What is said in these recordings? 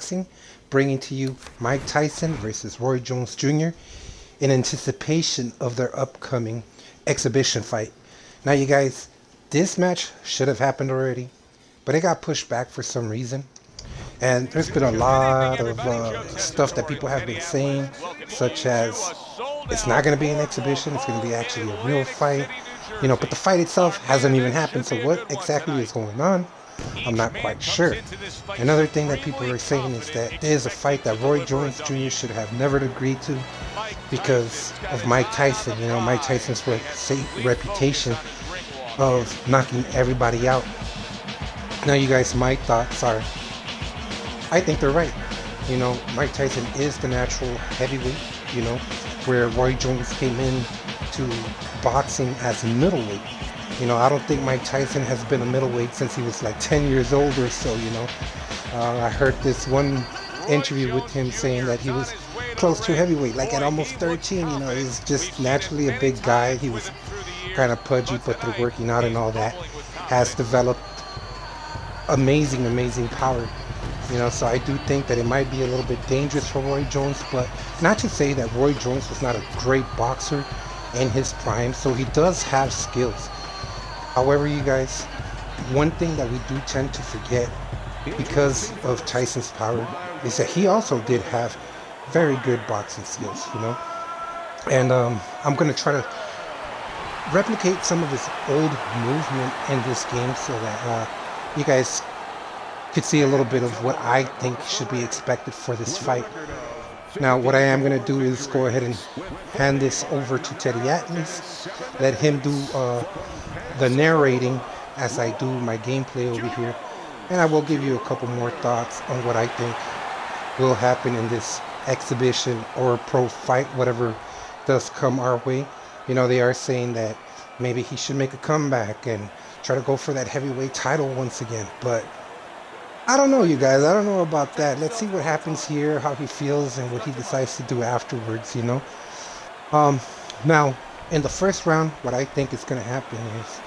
Boxing, bringing to you Mike Tyson versus Roy Jones Jr. in anticipation of their upcoming exhibition fight. Now, you guys, this match should have happened already, but it got pushed back for some reason. And there's been a lot of stuff that people have been saying, such as it's not going to be an exhibition, it's going to be actually a real fight. But the fight itself hasn't even happened, so what exactly is going on? I'm not quite sure. Another thing that people are saying is that there's a fight that Roy Jones Jr. should have never agreed to because of Mike Tyson. Mike Tyson's reputation of knocking everybody out. Now, you guys, my thoughts are, I think they're right. Mike Tyson is the natural heavyweight, where Roy Jones came in to boxing as a middleweight. I don't think Mike Tyson has been a middleweight since he was like 10 years old or so, I heard this one interview with him saying that he was close to heavyweight, like at almost 13, he's just naturally a big guy. He was kind of pudgy, but through working out and all that, has developed amazing power. So I do think that it might be a little bit dangerous for Roy Jones, but not to say that Roy Jones was not a great boxer in his prime, so he does have skills. However, you guys, one thing that we do tend to forget because of Tyson's power is that he also did have very good boxing skills, and I'm going to try to replicate some of his old movement in this game so that you guys could see a little bit of what I think should be expected for this fight. Now, what I am going to do is go ahead and hand this over to Teddy Atlas, let him do the narrating as I do my gameplay over here, and I will give you a couple more thoughts on what I think will happen in this exhibition or pro fight, whatever does come our way. They are saying that maybe he should make a comeback and try to go for that heavyweight title once again, but I don't know, you guys. I don't know about that. Let's see what happens here, how he feels, and what he decides to do afterwards, Now, in the first round, what I think is going to happen is,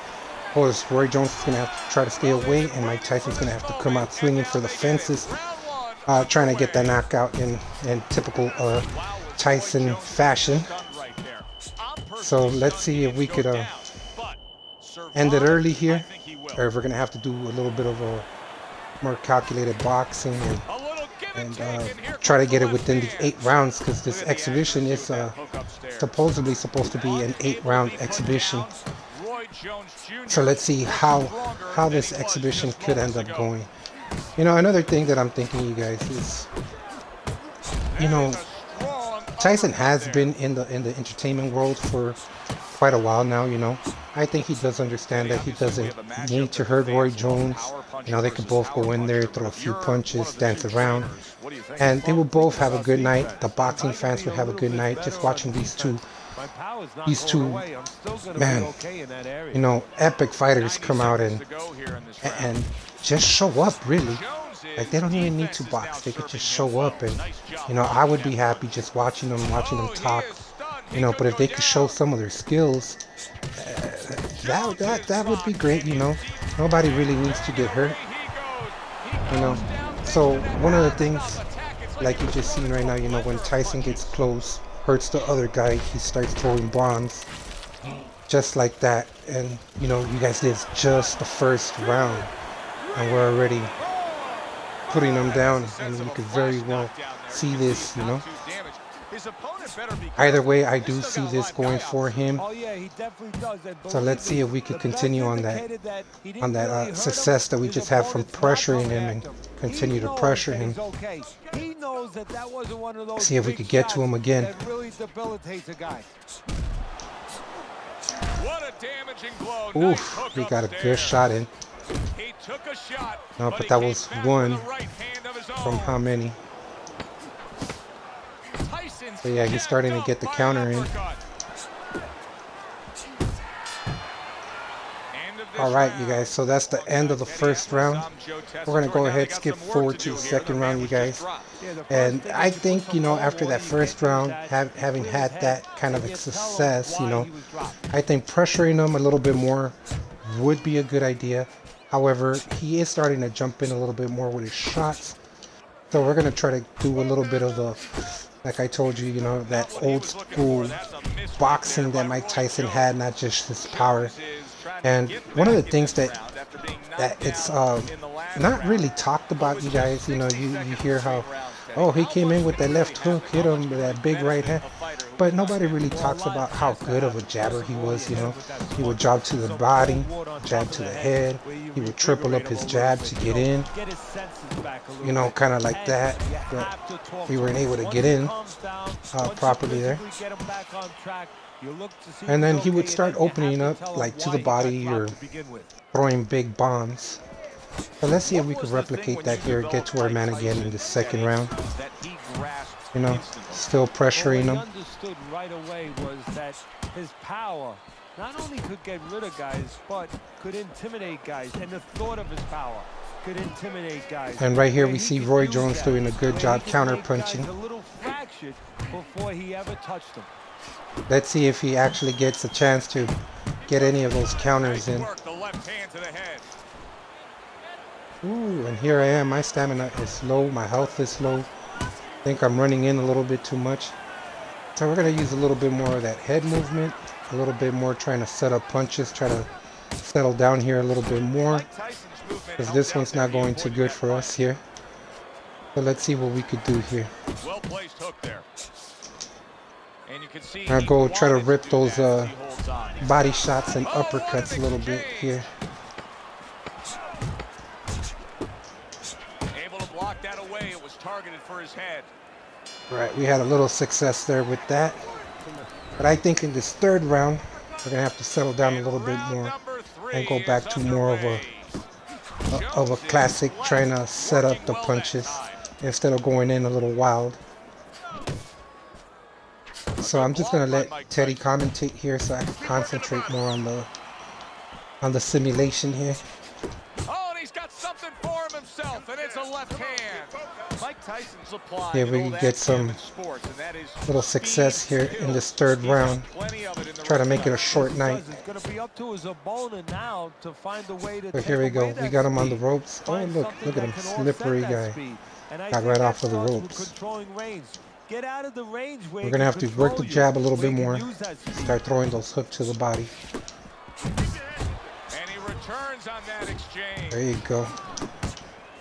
Roy Jones is going to have to try to stay away, and Mike Tyson's going to have to come out swinging for the fences, trying to get that knockout in typical Tyson fashion. So let's see if we could end it early here, or if we're going to have to do a little bit of a more calculated boxing and try to get it within the 8 rounds, because this exhibition is supposedly supposed to be an 8-round exhibition. So let's see how this exhibition could end up going. Another thing that I'm thinking, you guys, is Tyson has been in the entertainment world for quite a while now. I think he does understand that he doesn't need to hurt Roy Jones. They could both go in there, throw a few punches, dance around, and they will both have a good night. The boxing fans would have a good night just watching these two, man, epic fighters come out and just show up, really. Like, they don't even need to box. They could just show up, and I would be happy just watching them talk. But if they could show some of their skills, that would be great. Nobody really needs to get hurt. So one of the things, like you just seen right now, when Tyson gets close, hurts the other guy, he starts throwing bombs, just like that. And you guys, did just the first round, and we're already putting them down, and you could very well see this. Either way, I do see this going for him. So let's see if we can continue on that success that we just have from pressuring him and continue to pressure him. See if we could get to him again. Oof, he got a good shot in. No, but that was one from how many? So yeah, he's starting to get the counter in. All right, you guys, so that's the end of the first round. We're going to go ahead, skip forward to the second round, you guys. And I think, after that first round, having had that kind of a success, I think pressuring him a little bit more would be a good idea. However, he is starting to jump in a little bit more with his shots. So we're gonna try to do a little bit of the, like I told you, you know, that old school boxing that Mike Tyson had, not just his power. And one of the things that it's not really talked about, you guys, you know, you hear how, oh, he came in with that left hook, hit him with that big right hand, but nobody really talks about how good of a jabber he was. You know, he would jab to the body, jab to the head, he would triple up his jab to get in, you know, kind of like that, but we weren't able to get in properly there. And then he would start opening up like to the body or throwing big bombs. So let's see if we can replicate that here, get to our man again in the second round. You know, still pressuring him. What he understood right away was that his power not only could get rid of guys, but could intimidate guys. And the thought of his power could intimidate guys. And right here we see Roy Jones doing a good job counter punching. A little fractured before he ever touched them. Let's see if he actually gets a chance to get any of those counters in. Ooh, and here I am. My stamina is low. My health is low. I think I'm running in a little bit too much. So we're going to use a little bit more of that head movement. A little bit more trying to set up punches. Try to settle down here a little bit more. Because this one's not going too good for us here. So let's see what we could do here. Well placed hook there. And you can see I'll go try to rip those body shots and uppercuts a little bit here. Able to block that away. It was targeted for his head. Right, we had a little success there with that. But I think in this third round, we're gonna have to settle down a little bit more and go back to more of a classic, trying to set up the punches instead of going in a little wild. So I'm just gonna let Teddy commentate here so I can concentrate more on the simulation here. Oh, and he's got something for him himself, and it's a left hand. Mike Tyson's applying. Yeah, we can get some little success here in this third round. Try to make it a short night. But here we go. We got him on the ropes. Oh, look at him, slippery guy. Got right off of the ropes. We're going to have to work the jab a little bit more. Start throwing those hooks to the body. And he returns on that exchange. There you go.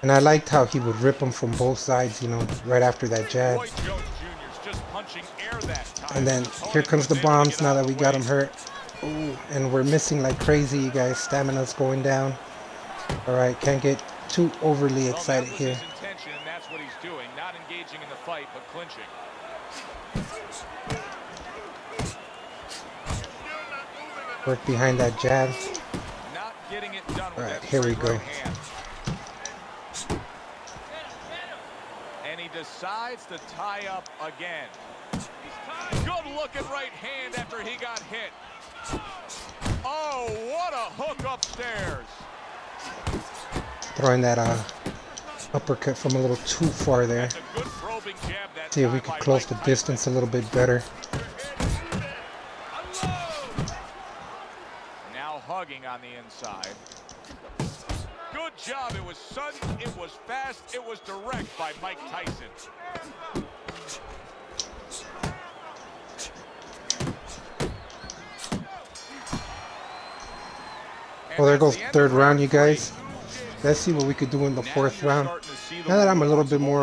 And I liked how he would rip them from both sides, you know, right after that jab. And then here comes the bombs now that we got him hurt. Ooh, and we're missing like crazy, you guys. Stamina's going down. All right, can't get too overly excited here. That's what he's doing, not engaging in the fight, but clinching. Work behind that jab. Not getting it done. All right, here we go. And he decides to tie up again. Good looking right hand after he got hit. Oh, what a hook upstairs. Throwing that uppercut from a little too far there. See if we could close the distance a little bit better. Now hugging on the inside. Good job. It was sudden, it was fast, it was direct by Mike Tyson. Well, there goes third round, you guys. Let's see what we could do in the fourth round. Now that I'm a little bit more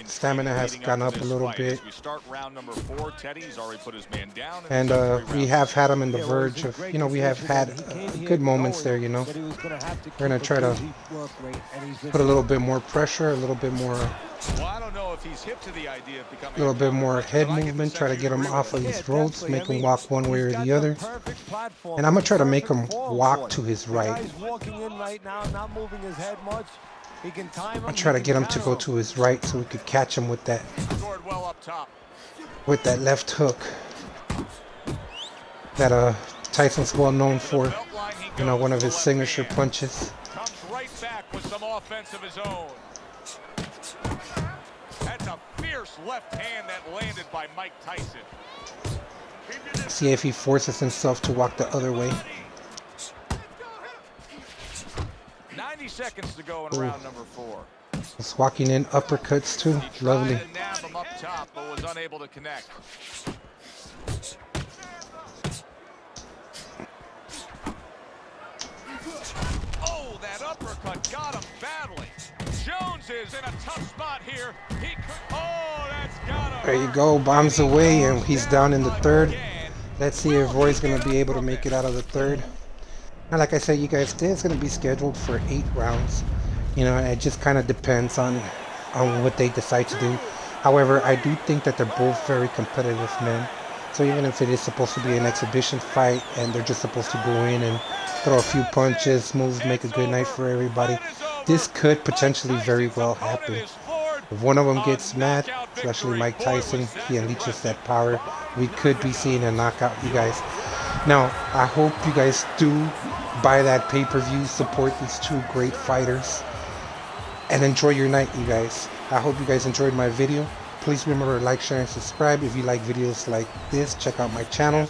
stamina has gone up a little bit, and we have had him in the verge of, you know, we have had good moments there, you know. We're gonna try to put a little bit more pressure, a little bit more head movement, try to get him off of these ropes, make him walk one way or the other. And I'm gonna try to make him walk to his right. I'll try to get him to go to his right so we could catch him with that left hook that Tyson's well known for. You know, one of his signature punches. Comes right back with some offense of his own. That's a fierce left hand that landed by Mike Tyson. See if he forces himself to walk the other way. 90 seconds to go in round number 4. Just walking in uppercuts too. He tried Lovely. to nab him up top, but was unable to connect. Oh, that uppercut got him badly. Jones is in a tough spot here. He could, oh, that's gotta There you hurt. go. Bombs And he away, and goes he's down in the third. again. Let's see if Roy's going to be able to make it out of the third. Now, like I said, you guys, this is going to be scheduled for 8 rounds. You know, it just kind of depends on what they decide to do. However, I do think that they're both very competitive men. So even if it is supposed to be an exhibition fight and they're just supposed to go in and throw a few punches, moves, make a good night for everybody, this could potentially very well happen. If one of them gets mad, especially Mike Tyson, he unleashes that power, we could be seeing a knockout, you guys. Now, I hope you guys do buy that pay-per-view, support these two great fighters, and enjoy your night, you guys. I hope you guys enjoyed my video. Please remember to like, share, and subscribe. If you like videos like this, check out my channel.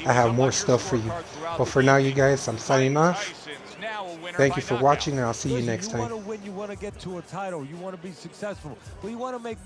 I have more stuff for you. But for now, you guys, I'm signing off. Thank you for watching, and I'll see you next time. You want to win, you want to get to a title, you want to be successful, but you want to make